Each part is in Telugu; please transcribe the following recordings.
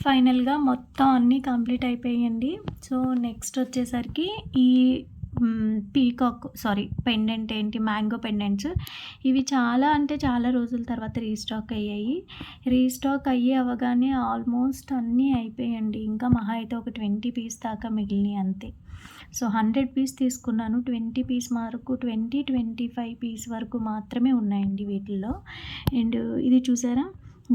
ఫైనల్‌గా మొత్తం అన్నీ కంప్లీట్ అయిపోయాయండి. సో, నెక్స్ట్ వచ్చేసరికి ఈ పెండెంట్ ఏంటి మ్యాంగో పెండెంట్స్ ఇవి చాలా అంటే చాలా రోజుల తర్వాత రీస్టాక్ అయ్యాయి. రీస్టాక్ అవ్వగానే ఆల్మోస్ట్ అన్నీ అయిపోయాయండి. ఇంకా మహా అయితే ఒక 20 పీస్ దాకా మిగిలినయి అంతే. సో, 100 పీస్ తీసుకున్నాను. 20 పీస్ వరకు 25 పీస్ వరకు మాత్రమే ఉన్నాయండి వీటిల్లో. అండ్ ఇది చూసారా?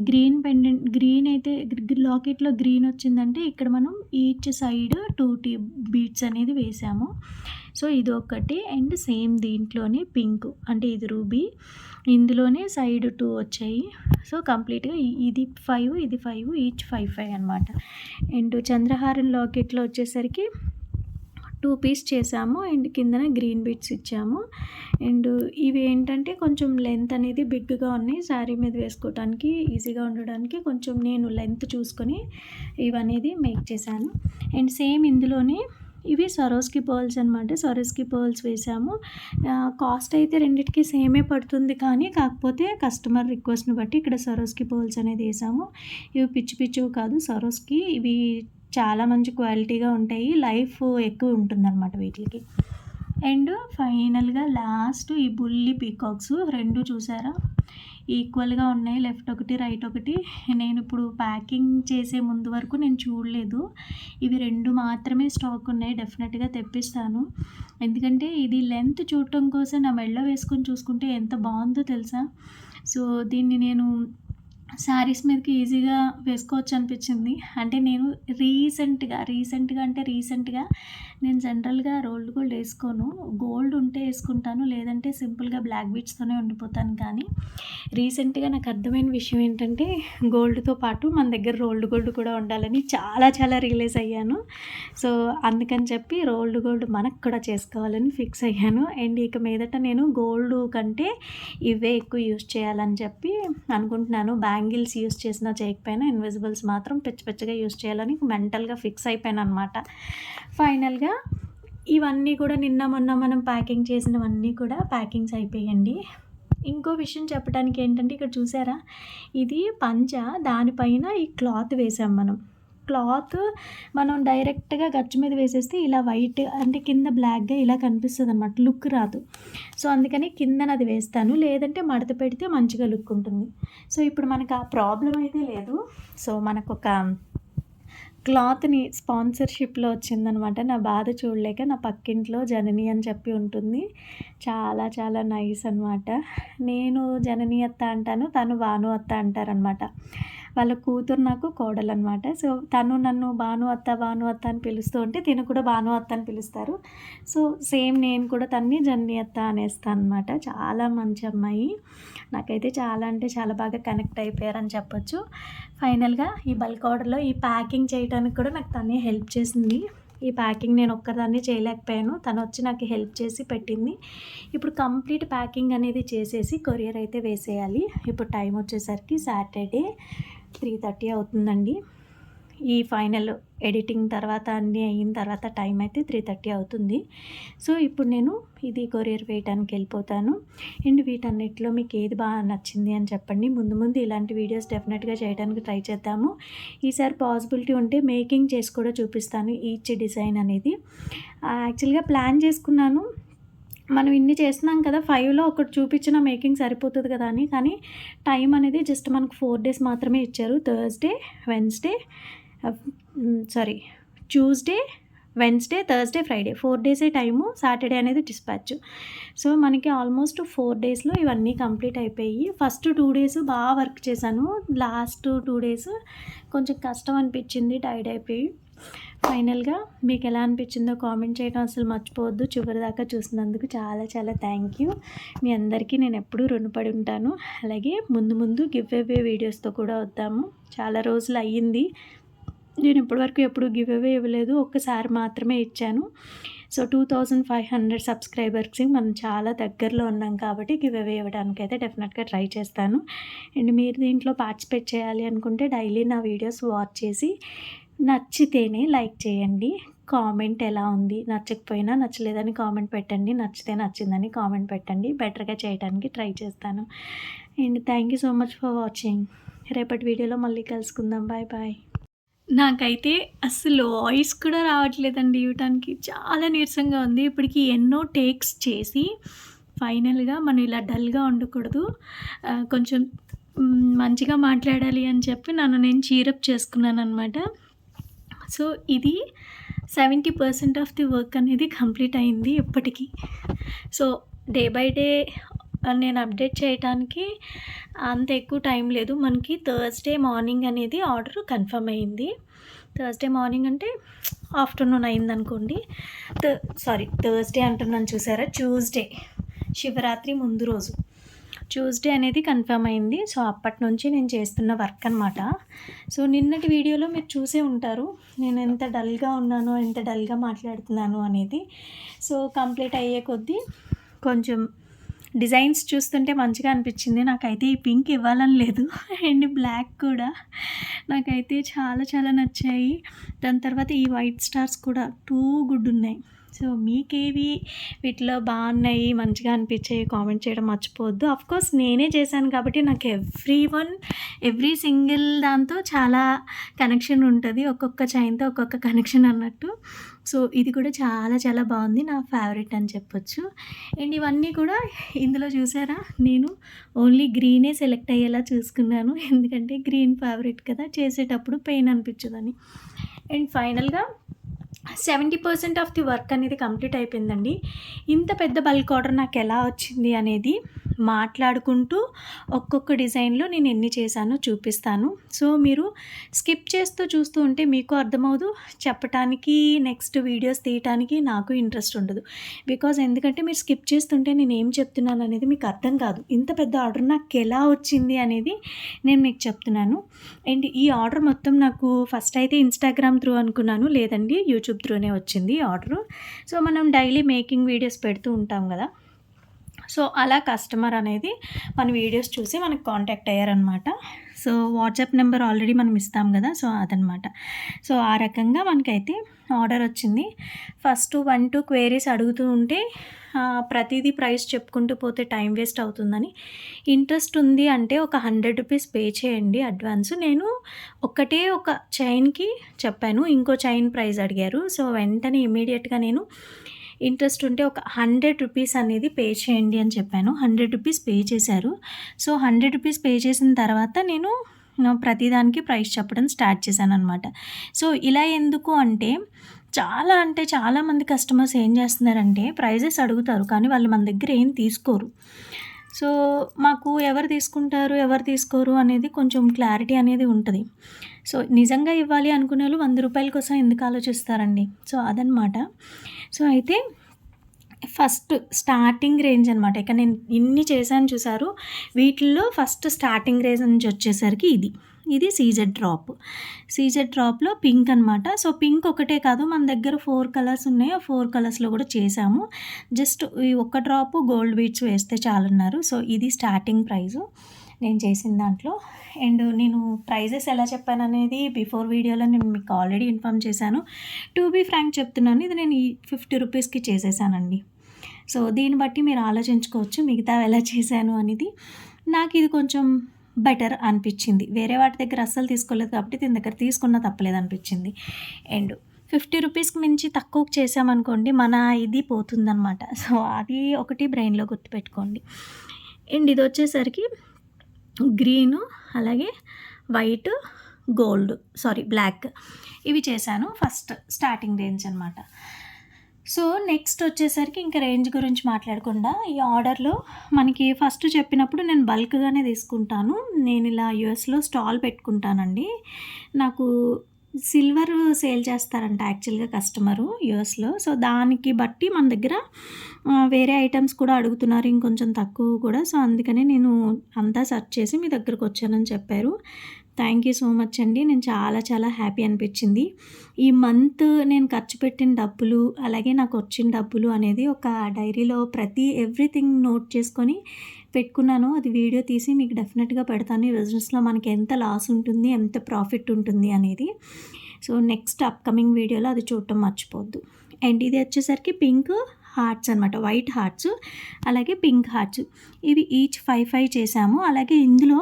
గ్రీన్ అయితే లాకెట్‌లో గ్రీన్ వచ్చిందంటే ఇక్కడ మనం ఈచ్ సైడ్ 2 బీడ్స్ అనేది వేసాము. సో, ఇదొకటి అండ్ సేమ్ దీంట్లోనే పింక్ అంటే ఇది రూబీ. ఇందులోనే సైడ్ 2 వచ్చాయి. సో, కంప్లీట్‌గా ఇది 5, ఇది 5 ఈచ్ 5 అనమాట. అండ్ చంద్రహారం లాకెట్‌లో వచ్చేసరికి 2 పీస్ చేసాము అండ్ కిందన గ్రీన్ బీడ్స్ ఇచ్చాము. అండ్ ఇవి ఏంటంటే కొంచెం లెంత్ అనేది బిగ్‌గా ఉన్నాయి. శారీ మీద వేసుకోవటానికి ఈజీగా ఉండడానికి కొంచెం నేను లెంత్ చూసుకొని ఇవనేది మేక్ చేశాను. అండ్ సేమ్ ఇందులోనే ఇవి సరోస్కి పర్ల్స్ అనమాట. సరోస్కి పర్ల్స్ వేసాము. కాస్ట్ అయితే రెండిటికి సేమే పడుతుంది కానీ కాకపోతే కస్టమర్ రిక్వెస్ట్‌ని బట్టి ఇక్కడ సరోస్కి పర్ల్స్ అనేది వేసాము. ఇవి పిచ్చివి కాదు సరోస్కి. ఇవి చాలా మంచి క్వాలిటీగా ఉంటాయి. లైఫ్ ఎక్కువ ఉంటుందన్నమాట వీటికి. అండ్ ఫైనల్‌గా లాస్ట్ ఈ బుల్లి పీకాక్స్ 2 చూసారా? ఈక్వల్‌గా ఉన్నాయి. లెఫ్ట్ ఒకటి, రైట్ ఒకటి. నేను ఇప్పుడు ప్యాకింగ్ చేసే ముందు వరకు నేను చూడలేదు. ఇవి 2 మాత్రమే స్టాక్ ఉన్నాయి. డెఫినెట్‌గా తెప్పిస్తాను. ఎందుకంటే ఇది లెంత్ చూడటం కోసం నా మెడలో వేసుకొని చూసుకుంటే ఎంత బాగుందో తెలుసా? సో, దీన్ని నేను శారీస్ మీదకి ఈజీగా వేసుకోవచ్చు అనిపించింది. అంటే నేను రీసెంట్‌గా నేను జనరల్‌గా రోల్డ్ గోల్డ్ వేసుకోను. గోల్డ్ ఉంటే వేసుకుంటాను. లేదంటే సింపుల్‌గా బ్లాక్ బీడ్స్‌తోనే ఉండిపోతాను. కానీ రీసెంట్‌గా నాకు అర్థమైన విషయం ఏంటంటే గోల్డ్‌తో పాటు మన దగ్గర రోల్డ్ గోల్డ్ కూడా ఉండాలని చాలా రియలైజ్ అయ్యాను. సో, అందుకని చెప్పి రోల్డ్ గోల్డ్ మనకు కూడా చేసుకోవాలని ఫిక్స్ అయ్యాను. అండ్ ఇక మీదట నేను గోల్డ్ కంటే ఇవే ఎక్కువ యూజ్ చేయాలని చెప్పి అనుకుంటున్నాను. బ్యాంగిల్స్ యూజ్ చేసినా చేయకపోయినా ఇన్విజిబుల్స్ మాత్రం పిచ్చిగా యూజ్ చేయాలని మెంటల్‌గా ఫిక్స్ అయిపోయాననమాట. ఫైనల్‌గా ఇవన్నీ కూడా నిన్న మొన్న మనం ప్యాకింగ్ చేసినవన్నీ కూడా ప్యాకింగ్స్ అయిపోయాయండి. ఇంకో విషయం చెప్పడానికి ఏంటంటే ఇక్కడ చూసారా? ఇది పంచ దానిపైన ఈ క్లాత్ వేసాం మనం. క్లాత్ మనం డైరెక్ట్‌గా గచ్చు మీద వేసేస్తే ఇలా వైట్ అంటే కింద బ్లాక్‌గా ఇలా కనిపిస్తదనమాట. లుక్ రాదు. సో, అందుకని కిందన అది వేస్తాను. లేదంటే మడత పెడితే మంచిగా లుక్ ఉంటుంది. సో, ఇప్పుడు మనకు ఆ ప్రాబ్లమ్ అయితే లేదు. సో, మనకొక క్లాత్‌ని స్పాన్సర్‌షిప్‌లో వచ్చిందనమాట. నా బాధ చూడలేక నా పక్కింట్లో జనని అని చెప్పి ఉంటుంది. చాలా నైస్ అనమాట. నేను జనని అత్త అంటాను. తను భాను అత్త అంటారనమాట. వాళ్ళ కూతురు నాకు కోడలనమాట. సో, తను నన్ను భాను అత్త అని పిలుస్తూ ఉంటే తిను కూడా భాను అత్త అని పిలుస్తారు. సో, సేమ్ నేను కూడా తన్ని జనని అత్త అనేస్తాను అనమాట. చాలా మంచి అమ్మాయి. నాకైతే చాలా అంటే చాలా బాగా కనెక్ట్ అయిపోయారని చెప్పొచ్చు. ఫైనల్‌గా ఈ బల్క్ ఆర్డర్‌లో ఈ ప్యాకింగ్ చేయడానికి కూడా నాకు తనే హెల్ప్ చేసింది. ఈ ప్యాకింగ్ నేను ఒక్కదాన్నే చేయలేకపోయాను. తనొచ్చి నాకు హెల్ప్ చేసి పెట్టింది. ఇప్పుడు కంప్లీట్ ప్యాకింగ్ అనేది చేసేసి కొరియర్ అయితే వేసేయాలి. ఇప్పుడు టైం వచ్చేసరికి సాటర్డే 3:30 అవుతుందండి. ఈ ఫైనల్ ఎడిటింగ్ తర్వాత అన్నీ అయిన తర్వాత టైం అయితే 3:30 అవుతుంది. సో, ఇప్పుడు నేను ఇది కొరియర్ వేయడానికి వెళ్ళిపోతాను. అండ్ వీటన్నిటిలో మీకు ఏది బాగా నచ్చింది అని చెప్పండి. ముందు ఇలాంటి వీడియోస్ డెఫినెట్‌గా చేయడానికి ట్రై చేద్దాము. ఈసారి పాసిబిలిటీ ఉంటే మేకింగ్ చేసి కూడా చూపిస్తాను ఈచ్ డిజైన్ అనేది. యాక్చువల్‌గా ప్లాన్ చేసుకున్నాను. మనం ఇన్ని చేస్తున్నాం కదా! 5లో ఒకటి చూపించిన మేకింగ్ సరిపోతది కదా అని. కానీ టైం అనేది జస్ట్ మనకు 4 డేస్ మాత్రమే ఇచ్చారు. ట్యూస్డే, వెన్స్డే, థర్స్డే, ఫ్రైడే 4 డేసే టైము. సాటర్డే అనేది డిస్పాచ్. సో, మనకి ఆల్మోస్ట్ 4 డేస్‌లో ఇవన్నీ కంప్లీట్ అయిపోయి ఫస్ట్ 2 డేస్ బాగా వర్క్ చేశాను. లాస్ట్ 2 డేస్ కొంచెం కష్టం అనిపించింది టైర్డ్ అయిపోయి. ఫైనల్‌గా మీకు ఎలా అనిపించిందో కామెంట్ చేయడం అసలు మర్చిపోవద్దు. చివరిదాకా చూసినందుకు చాలా థ్యాంక్ యూ. మీ అందరికీ నేను ఎప్పుడూ రుణపడి ఉంటాను. అలాగే ముందు గివ్ అవే వీడియోస్తో కూడా వద్దాము. చాలా రోజులు అయ్యింది. నేను ఇప్పటివరకు ఎప్పుడు గివ్ అవే ఇవ్వలేదు. ఒక్కసారి మాత్రమే ఇచ్చాను. సో, 2500 సబ్స్క్రైబర్స్‌కి మనం చాలా దగ్గరలో ఉన్నాం కాబట్టి గివ్ అవే ఇవ్వడానికైతే డెఫినెట్‌గా ట్రై చేస్తాను. అండ్ మీరు దీంట్లో పార్టిసిపేట్ చేయాలి అనుకుంటే డైలీ నా వీడియోస్ వాచ్ చేసి నచ్చితేనే లైక్ చేయండి. కామెంట్ ఎలా ఉంది, నచ్చకపోయినా నచ్చలేదని కామెంట్ పెట్టండి. నచ్చితే నచ్చిందని కామెంట్ పెట్టండి. బెటర్‌గా చేయడానికి ట్రై చేస్తాను. And thank you so much for watching. రేపటి వీడియోలో మళ్ళీ కలుసుకుందాం. బాయ్. నాకైతే అస్సలు వాయిస్ కూడా రావట్లేదండి ఇవ్వటానికి. చాలా నీరసంగా ఉంది. ఇప్పటికి ఎన్నో టేక్స్ చేసి ఫైనల్‌గా మనం ఇలా డల్‌గా ఉండకూడదు. కొంచెం మంచిగా మాట్లాడాలి అని చెప్పి నన్ను నేను చీరప్ చేసుకున్నాననమాట. సో, ఇది 70% ఆఫ్ ది వర్క్ అనేది కంప్లీట్ అయింది ఇప్పటికి. సో, డే బై డే నేను అప్డేట్ చేయటానికి అంత ఎక్కువ టైం లేదు. మనకి థర్స్‌డే మార్నింగ్ అనేది ఆర్డర్ కన్ఫర్మ్ అయింది. థర్స్‌డే మార్నింగ్ అంటే ఆఫ్టర్‌నూన్ అయిందనుకోండి. థర్స్‌డే అంటున్నాను చూసారా? ట్యూస్‌డే శివరాత్రి ముందు రోజు. ట్యూస్‌డే అనేది కన్ఫర్మ్ అయింది. సో, అప్పటి నుంచి నేను చేస్తున్న వర్క్ అనమాట. సో, నిన్నటి వీడియోలో మీరు చూసే ఉంటారు. నేను ఎంత డల్‌గా ఉన్నానో, ఎంత డల్‌గా మాట్లాడుతున్నాను అనేది. సో, కంప్లీట్ అయ్యే కొద్దీ కొంచెం డిజైన్స్ చూస్తుంటే మంచిగా అనిపించింది. నాకైతే ఈ పింక్ ఇవ్వాలని లేదు అండ్ బ్లాక్ కూడా నాకైతే చాలా చాలా నచ్చాయి. దాని తర్వాత ఈ వైట్ స్టార్స్ కూడా టూ గుడ్ ఉన్నాయి. సో, మీకేవి వీటిలో బాగున్నాయి, మంచిగా అనిపించాయి కామెంట్ చేయడం మర్చిపోవద్దు. అఫ్కోర్స్ నేనే చేశాను కాబట్టి నాకు ఎవ్రీ సింగిల్ దాంతో చాలా కనెక్షన్ ఉంటుంది. ఒక్కొక్క చైన్‌తో ఒక్కొక్క కనెక్షన్ అన్నట్టు. సో, ఇది కూడా చాలా చాలా బాగుంది. నా ఫేవరెట్ అని చెప్పొచ్చు. అండ్ ఇవన్నీ కూడా ఇందులో చూసారా, నేను ఓన్లీ గ్రీనే సెలెక్ట్ అయ్యేలా చూసుకున్నాను. ఎందుకంటే గ్రీన్ ఫేవరెట్ కదా, చేసేటప్పుడు పెయిన్ అనిపించదని. అండ్ ఫైనల్‌గా 70% ఆఫ్ ది వర్క్ అనేది కంప్లీట్ అయిపోయిందండి. ఇంత పెద్ద బల్క్ ఆర్డర్ నాకు ఎలా వచ్చింది అనేది మాట్లాడుకుంటూ ఒక్కొక్క డిజైన్లో నేను ఎన్ని చేశానో చూపిస్తాను. సో, మీరు స్కిప్ చేస్తూ చూస్తూ ఉంటే మీకు అర్థమవుదు, చెప్పటానికి నెక్స్ట్ వీడియోస్ తీయటానికి నాకు ఇంట్రెస్ట్ ఉండదు. ఎందుకంటే మీరు స్కిప్ చేస్తుంటే నేను ఏం చెప్తున్నాను అనేది మీకు అర్థం కాదు. ఇంత పెద్ద ఆర్డర్ నాకు ఎలా వచ్చింది అనేది నేను మీకు చెప్తున్నాను. అండ్ ఈ ఆర్డర్ మొత్తం నాకు ఫస్ట్ అయితే ఇన్స్టాగ్రామ్ త్రూ అనుకున్నాను. లేదండి, యూట్యూబ్ త్రూనే వచ్చింది ఆర్డరు. సో, మనం డైలీ మేకింగ్ వీడియోస్ పెడుతూ ఉంటాం కదా. సో, అలా కస్టమర్ అనేది మన వీడియోస్ చూసి మనకు కాంటాక్ట్ అయ్యారనమాట. సో, వాట్సాప్ నెంబర్ ఆల్రెడీ మనం ఇస్తాం కదా. సో, అదనమాట. సో, ఆ రకంగా మనకైతే ఆర్డర్ వచ్చింది. ఫస్ట్ 1-2 క్వైరీస్ అడుగుతూ ఉంటే ప్రతిదీ ప్రైస్ చెప్పుకుంటూ పోతే టైం వేస్ట్ అవుతుందని, ఇంట్రెస్ట్ ఉంది అంటే ఒక 100 రూపీస్ పే చేయండి అడ్వాన్స్. నేను ఒకటే ఒక చైన్‌కి చెప్పాను. ఇంకో చైన్ ప్రైస్ అడిగారు. సో, వెంటనే ఇమ్మీడియేట్‌గా నేను ఇంట్రెస్ట్ ఉంటే ఒక 100 రూపీస్ అనేది పే చేయండి అని చెప్పాను. 100 రూపీస్ పే చేశారు. సో, 100 రూపీస్ పే చేసిన తర్వాత నేను ప్రతిదానికి ప్రైస్ చెప్పడం స్టార్ట్ చేశాననమాట. సో, ఇలా ఎందుకు అంటే చాలామంది కస్టమర్స్ ఏం చేస్తున్నారంటే ప్రైజెస్ అడుగుతారు, కానీ వాళ్ళు మన దగ్గర ఏం తీసుకోరు. సో, మాకు ఎవరు తీసుకుంటారు, ఎవరు తీసుకోరు అనేది కొంచెం క్లారిటీ అనేది ఉంటుంది. సో, నిజంగా ఇవ్వాలి అనుకునే వాళ్ళు రూ. 100 కోసం ఎందుకు ఆలోచిస్తారండి. సో, అదనమాట. సో, అయితే ఫస్ట్ స్టార్టింగ్ రేంజ్ అనమాట. ఇక నేను ఇన్ని చేశాను చూసారు, వీటిల్లో ఫస్ట్ స్టార్టింగ్ రేంజ్ వచ్చేసరికి ఇది సీజెడ్ డ్రాప్లో పింక్ అనమాట. సో, పింక్ ఒకటే కాదు, మన దగ్గర 4 కలర్స్ ఉన్నాయి. ఆ 4 కలర్స్లో కూడా చేసాము. జస్ట్ ఈ ఒక్క డ్రాప్ గోల్డ్ బీడ్స్ వేస్తే చాలన్నారు. సో, ఇది స్టార్టింగ్ ప్రైజు నేను చేసిన దాంట్లో. అండ్ నేను ప్రైజెస్ ఎలా చెప్పాననేది బిఫోర్ వీడియోలో నేను మీకు ఆల్రెడీ ఇన్ఫామ్ చేశాను. టు బీ ఫ్రాంక్ చెప్తున్నాను, ఇది నేను ఈ 50 రూపీస్కి చేసేసానండి. సో, దీన్ని బట్టి మీరు ఆలోచించుకోవచ్చు మిగతా ఎలా చేశాను అనేది. నాకు ఇది కొంచెం బెటర్ అనిపించింది. వేరే వాటి దగ్గర అస్సలు తీసుకోలేదు కాబట్టి దీని దగ్గర తీసుకున్న తప్పలేదు అనిపించింది. అండ్ 50 రూపీస్కి మించి తక్కువకి చేసామనుకోండి మన ఇది పోతుందనమాట. సో, అది ఒకటి బ్రెయిన్లో గుర్తుపెట్టుకోండి. అండ్ ఇది వచ్చేసరికి గ్రీను, అలాగే వైట్, బ్లాక్ ఇవి చేశాను. ఫస్ట్ స్టార్టింగ్ రేంజ్ అనమాట. సో, నెక్స్ట్ వచ్చేసరికి ఇంకా రేంజ్ గురించి మాట్లాడకుండా, ఈ ఆర్డర్లో మనకి ఫస్ట్ చెప్పినప్పుడు నేను బల్క్గానే తీసుకుంటాను. నేను ఇలా యూఎస్లో స్టాల్ పెట్టుకుంటానండి. నాకు సిల్వర్ సేల్ చేస్తారంట యాక్చువల్గా కస్టమరు యూఎస్లో. సో, దానికి బట్టి మన దగ్గర వేరే ఐటమ్స్ కూడా అడుగుతున్నారు, ఇంకొంచెం తక్కువ కూడా. సో, అందుకనే నేను అంతా సెర్చ్ చేసి మీ దగ్గరకు వచ్చానని చెప్పారు. థ్యాంక్ యూ సో మచ్ అండి. నేను చాలా చాలా హ్యాపీ అనిపించింది. ఈ మంత్ నేను ఖర్చు పెట్టిన డబ్బులు, అలాగే నాకు వచ్చిన డబ్బులు అనేది ఒక డైరీలో ఎవ్రీథింగ్ నోట్ చేసుకొని పెట్టుకున్నాను. అది వీడియో తీసి మీకు డెఫినెట్గా పెడతాను. ఈ బిజినెస్లో మనకి ఎంత లాస్ ఉంటుంది, ఎంత ప్రాఫిట్ ఉంటుంది అనేది. సో, నెక్స్ట్ అప్కమింగ్ వీడియోలో అది చూడటం మర్చిపోవద్దు. అండ్ ఇది వచ్చేసరికి పింక్ హార్ట్స్ అనమాట, వైట్ హార్ట్స్ అలాగే పింక్ హార్ట్స్, ఇవి ఈచ్ 5 చేసాము. అలాగే ఇందులో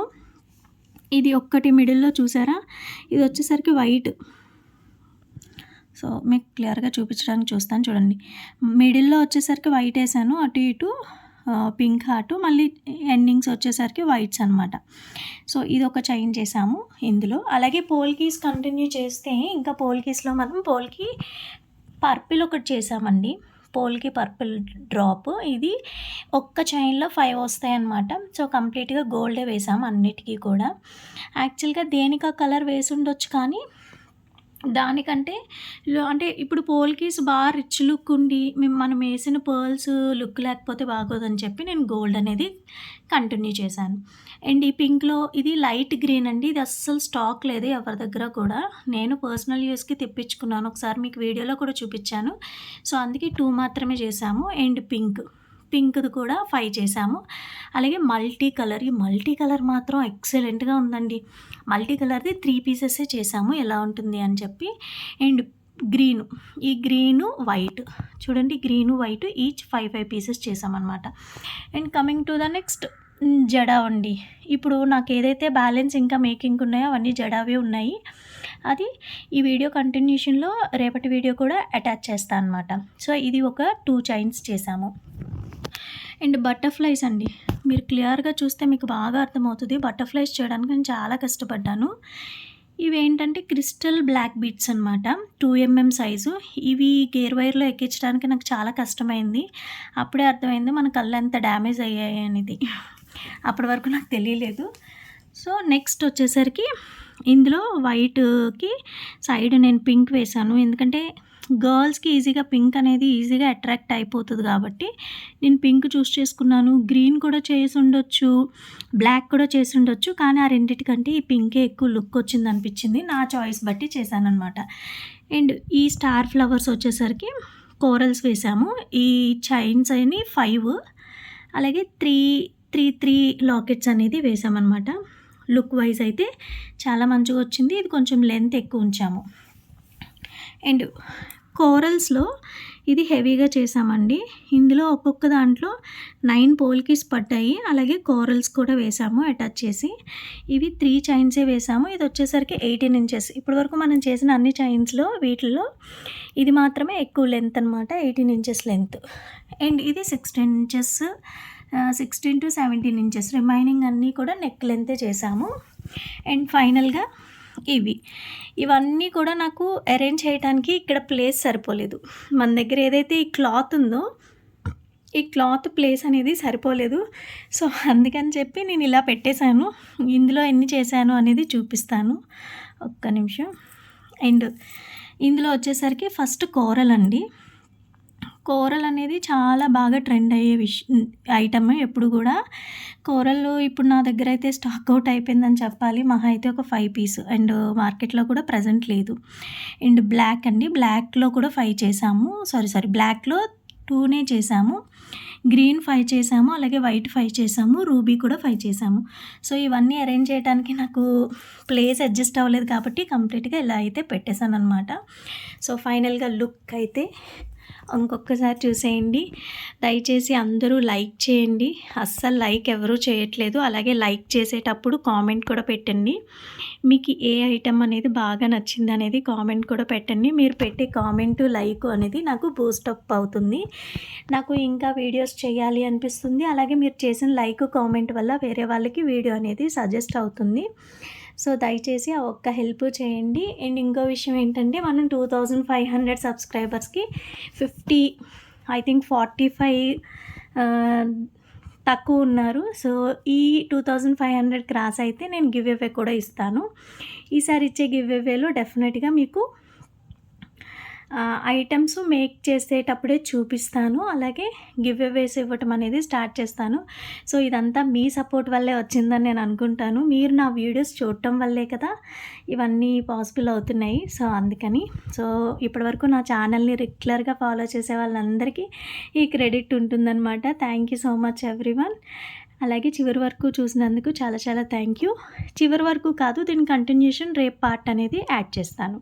ఇది ఒక్కటి మిడిల్లో చూసారా, ఇది వచ్చేసరికి వైట్ సో మీకు క్లియర్గా చూపించడానికి చూస్తాను చూడండి. మిడిల్లో వచ్చేసరికి వైట్ వేసాను, అటు ఇటు పింక్ హార్ట్, మళ్ళీ ఎండింగ్స్ వచ్చేసరికి వైట్స్ అనమాట. సో ఇది ఒక చైన్ చేసాము ఇందులో. అలాగే పోల్కీస్ కంటిన్యూ చేస్తే ఇంకా పోల్కీస్లో మనం పోల్కి పర్పుల్ ఒకటి చేసామండి. పోల్కి పర్పుల్ డ్రాప్, ఇది ఒక్క చైన్లో 5 వస్తాయి అన్నమాట. సో కంప్లీట్గా గోల్డే వేసాము అన్నిటికీ కూడా. యాక్చువల్గా దేనికి ఆ కలర్ వేసి ఉండొచ్చు, కానీ దానికంటే అంటే ఇప్పుడు పోల్కీస్ బాగా రిచ్ లుక్ ఉండి మనం వేసిన పర్ల్స్ లుక్ లేకపోతే బాగోదని చెప్పి నేను గోల్డ్ అనేది కంటిన్యూ చేశాను. అండ్ ఈ పింక్లో ఇది లైట్ గ్రీన్ అండి. ఇది అస్సలు స్టాక్ లేదు ఎవరి దగ్గర కూడా. నేను పర్సనల్ యూస్కి తెప్పించుకున్నాను, ఒకసారి మీకు వీడియోలో కూడా చూపించాను. సో అందుకే 2 మాత్రమే చేశాము. అండ్ పింక్ది కూడా 5 చేసాము. అలాగే మల్టీ కలర్, ఈ మల్టీ కలర్ మాత్రం ఎక్సలెంట్గా ఉందండి. మల్టీ కలర్ది 3 పీసెసే చేసాము ఎలా ఉంటుంది అని చెప్పి. అండ్ ఈ గ్రీను వైట్ చూడండి, గ్రీను వైట్ ఈచ్ 5 పీసెస్ చేసామన్నమాట. And coming to the next జడా అండి. ఇప్పుడు నాకు ఏదైతే బ్యాలెన్స్ ఇంకా మేకింగ్ ఉన్నాయో అవన్నీ జడావే ఉన్నాయి. అది ఈ వీడియో కంటిన్యూషన్లో రేపటి వీడియో కూడా అటాచ్ చేస్తాను అనమాట. సో ఇది ఒక 2 చైన్స్ చేసాము. అండ్ బటర్ఫ్లైస్ అండి, మీరు క్లియర్గా చూస్తే మీకు బాగా అర్థమవుతుంది. బటర్ఫ్లైస్ చేయడానికి నేను చాలా కష్టపడ్డాను. ఇవి ఏంటంటే క్రిస్టల్ బ్లాక్ బీడ్స్ అనమాట, 2 mm సైజు. ఇవి గేర్ వైర్లో ఎక్కించడానికి నాకు చాలా కష్టమైంది. అప్పుడే అర్థమైంది మన కళ్ళు ఎంత డ్యామేజ్ అయ్యాయి అనేది. అప్పటి వరకు నాకు తెలియలేదు. సో నెక్స్ట్ వచ్చేసరికి ఇందులో వైట్కి సైడ్ నేను పింక్ వేసాను, ఎందుకంటే గర్ల్స్కి ఈజీగా పింక్ అనేది ఈజీగా అట్రాక్ట్ అయిపోతుంది కాబట్టి నేను పింక్ చూస్ చేసుకున్నాను. గ్రీన్ కూడా చేసి ఉండొచ్చు, బ్లాక్ కూడా చేసి ఉండొచ్చు, కానీ ఆ రెండింటికంటే ఈ పింకే ఎక్కువ లుక్ వచ్చింది అనిపించింది. నా చాయిస్ బట్టి చేశాను అనమాట. అండ్ ఈ స్టార్ ఫ్లవర్స్ వచ్చేసరికి కోరల్స్ వేసాము. ఈ చైన్స్ అని 5, అలాగే 3 లాకెట్స్ అనేది వేసామన్నమాట. లుక్ వైజ్ అయితే చాలా మంచిగా వచ్చింది. ఇది కొంచెం లెంత్ ఎక్కువ ఉంచాము. అండ్ కోరల్స్లో ఇది హెవీగా చేసామండి. ఇందులో ఒక్కొక్క దాంట్లో 9 పోల్కీస్ పడ్డాయి, అలాగే కోరల్స్ కూడా వేసాము అటాచ్ చేసి. ఇవి 3 చైన్సే వేసాము. ఇది వచ్చేసరికి 18 inches. ఇప్పటి వరకు మనం చేసిన అన్ని చైన్స్లో వీటిల్లో ఇది మాత్రమే ఎక్కువ లెంత్ అనమాట, 18 inches లెంత్. అండ్ ఇది 16 inches, 16 to 17 inches. రిమైనింగ్ అన్నీ కూడా నెక్ లెంతే చేసాము. అండ్ ఫైనల్గా ఇవన్నీ కూడా నాకు అరేంజ్ చేయడానికి ఇక్కడ ప్లేస్ సరిపోలేదు. మన దగ్గర ఏదైతే ఈ క్లాత్ ఉందో ఈ క్లాత్ ప్లేస్ అనేది సరిపోలేదు. సో అందుకని చెప్పి నేను ఇలా పెట్టేశాను. ఇందులో ఎన్ని చేశాను అనేది చూపిస్తాను, ఒక్క నిమిషం. అండ్ ఇందులో వచ్చేసరికి ఫస్ట్ కోరల్ అండి. కోరల్ అనేది చాలా బాగా ట్రెండ్ అయ్యే ఐటమ్ ఎప్పుడు కూడా. కోరల్ ఇప్పుడు నా దగ్గర అయితే స్టాక్ అవుట్ అయిపోయిందని చెప్పాలి. మహా అయితే ఒక 5 పీస్. అండ్ మార్కెట్లో కూడా ప్రజెంట్ లేదు. అండ్ బ్లాక్ అండి, బ్లాక్లో కూడా 5 చేసాము. సారీ బ్లాక్లో 2నే చేసాము. గ్రీన్ 5 చేసాము, అలాగే వైట్ 5 చేసాము, రూబీ కూడా 5 చేసాము. సో ఇవన్నీ అరేంజ్ చేయడానికి నాకు ప్లేస్ అడ్జస్ట్ అవ్వలేదు కాబట్టి కంప్లీట్గా ఇలా అయితే పెట్టేశాను అనమాట. సో ఫైనల్గా లుక్ అయితే ఇంకొకసారి చూసేయండి. దయచేసి అందరూ లైక్ చేయండి. అస్సలు లైక్ ఎవరూ చేయట్లేదు. అలాగే లైక్ చేసేటప్పుడు కామెంట్ కూడా పెట్టండి. మీకు ఏ ఐటమ్ అనేది బాగా నచ్చింది అనేది కామెంట్ కూడా పెట్టండి. మీరు పెట్టే కామెంటు, లైక్ అనేది నాకు బూస్టప్ అవుతుంది. నాకు ఇంకా వీడియోస్ చేయాలి అనిపిస్తుంది. అలాగే మీరు చేసిన లైక్, కామెంట్ వల్ల వేరే వాళ్ళకి వీడియో అనేది సజెస్ట్ అవుతుంది. సో దయచేసి ఆ ఒక్క హెల్ప్ చేయండి. అండ్ ఇంకో విషయం ఏంటంటే, మనం 2500 సబ్స్క్రైబర్స్కి 45 తక్కువ ఉన్నారు. సో ఈ 2500 క్రాస్ అయితే నేను గివ్ అవే కూడా ఇస్తాను. ఈసారి ఇచ్చే గివ్ అవేలో డెఫినెట్గా మీకు ఐటమ్స్ మేక్ చేసేటప్పుడే చూపిస్తాను. అలాగే గివ్ అవేస్ ఇవ్వటం అనేది స్టార్ట్ చేస్తాను. సో ఇదంతా మీ సపోర్ట్ వల్లే వచ్చిందని నేను అనుకుంటాను. మీరు నా వీడియోస్ చూడటం వల్లే కదా ఇవన్నీ పాసిబుల్ అవుతున్నాయి. సో అందుకని ఇప్పటివరకు నా ఛానల్ని రెగ్యులర్గా ఫాలో చేసే వాళ్ళందరికీ ఈ క్రెడిట్ ఉంటుందన్నమాట. Thank you so much everyone. అలాగే చివరి వరకు చూసినందుకు చాలా చాలా థ్యాంక్ యూ. చివరి వరకు కాదు, దీని కంటిన్యూషన్ రేపు పార్ట్ అనేది యాడ్ చేస్తాను.